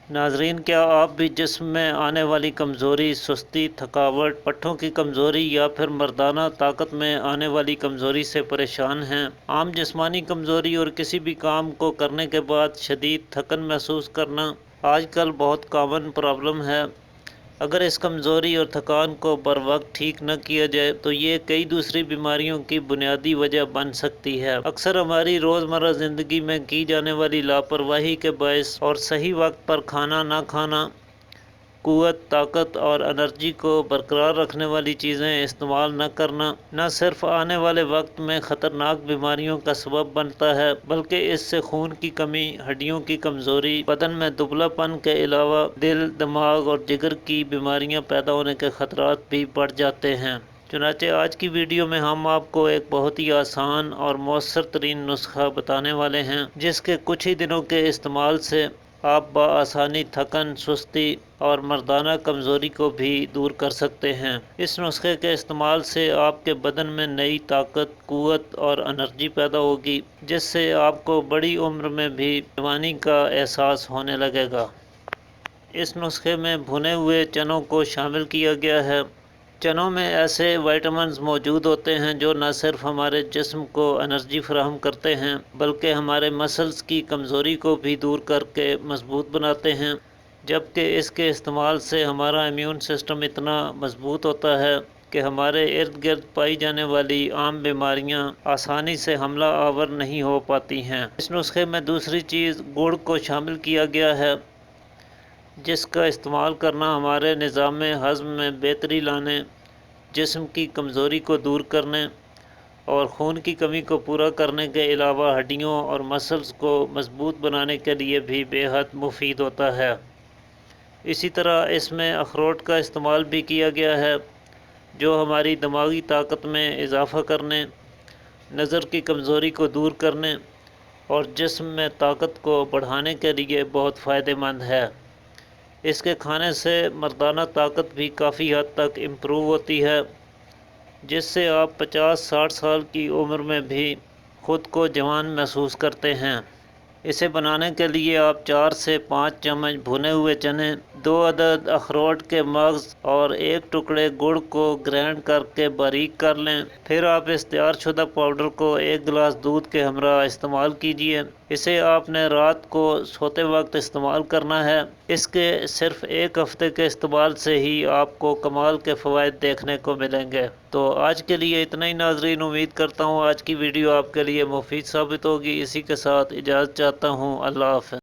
ناظرین، کیا آپ بھی جسم میں آنے والی کمزوری، سستی، تھکاوٹ، پٹھوں کی کمزوری یا پھر مردانہ طاقت میں آنے والی کمزوری سے پریشان ہیں؟ عام جسمانی کمزوری اور کسی بھی کام کو کرنے کے بعد شدید تھکن محسوس کرنا آج کل بہت کامن پرابلم ہے۔ اگر اس کمزوری اور تھکان کو بروقت ٹھیک نہ کیا جائے تو یہ کئی دوسری بیماریوں کی بنیادی وجہ بن سکتی ہے۔ اکثر ہماری روزمرہ زندگی میں کی جانے والی لاپرواہی کے باعث اور صحیح وقت پر کھانا نہ کھانا، قوت، طاقت اور انرجی کو برقرار رکھنے والی چیزیں استعمال نہ کرنا، نہ صرف آنے والے وقت میں خطرناک بیماریوں کا سبب بنتا ہے بلکہ اس سے خون کی کمی، ہڈیوں کی کمزوری، بدن میں دبلا پن کے علاوہ دل، دماغ اور جگر کی بیماریاں پیدا ہونے کے خطرات بھی بڑھ جاتے ہیں۔ چنانچہ آج کی ویڈیو میں ہم آپ کو ایک بہت ہی آسان اور مؤثر ترین نسخہ بتانے والے ہیں جس کے کچھ ہی دنوں کے استعمال سے آپ بآسانی تھکن، سستی اور مردانہ کمزوری کو بھی دور کر سکتے ہیں۔ اس نسخے کے استعمال سے آپ کے بدن میں نئی طاقت، قوت اور انرجی پیدا ہوگی جس سے آپ کو بڑی عمر میں بھی جوانی کا احساس ہونے لگے گا۔ اس نسخے میں بھنے ہوئے چنوں کو شامل کیا گیا ہے۔ چنوں میں ایسے وائٹامنز موجود ہوتے ہیں جو نہ صرف ہمارے جسم کو انرجی فراہم کرتے ہیں بلکہ ہمارے مسلز کی کمزوری کو بھی دور کر کے مضبوط بناتے ہیں، جبکہ اس کے استعمال سے ہمارا امیون سسٹم اتنا مضبوط ہوتا ہے کہ ہمارے ارد گرد پائی جانے والی عام بیماریاں آسانی سے حملہ آور نہیں ہو پاتی ہیں۔ اس نسخے میں دوسری چیز گڑ کو شامل کیا گیا ہے جس کا استعمال کرنا ہمارے نظام ہضم میں بہتری لانے، جسم کی کمزوری کو دور کرنے اور خون کی کمی کو پورا کرنے کے علاوہ ہڈیوں اور مسلز کو مضبوط بنانے کے لیے بھی بے حد مفید ہوتا ہے۔ اسی طرح اس میں اخروٹ کا استعمال بھی کیا گیا ہے جو ہماری دماغی طاقت میں اضافہ کرنے، نظر کی کمزوری کو دور کرنے اور جسم میں طاقت کو بڑھانے کے لیے بہت فائدہ مند ہے۔ اس کے کھانے سے مردانہ طاقت بھی کافی حد تک امپروو ہوتی ہے جس سے آپ 50-60 سال کی عمر میں بھی خود کو جوان محسوس کرتے ہیں۔ اسے بنانے کے لیے آپ 4 سے 5 چمچ بھنے ہوئے چنے، 2 عدد اخروٹ کے مغز اور 1 ٹکڑے گڑ کو گرائنڈ کر کے باریک کر لیں۔ پھر آپ اس تیار شدہ پاؤڈر کو 1 گلاس دودھ کے ہمراہ استعمال کیجیے۔ اسے آپ نے رات کو سوتے وقت استعمال کرنا ہے۔ اس کے صرف 1 ہفتے کے استعمال سے ہی آپ کو کمال کے فوائد دیکھنے کو ملیں گے۔ تو آج کے لیے اتنا ہی ناظرین، امید کرتا ہوں آج کی ویڈیو آپ کے لیے مفید ثابت ہوگی۔ اسی کے ساتھ اجازت چاہتا ہوں۔ اللہ حافظ۔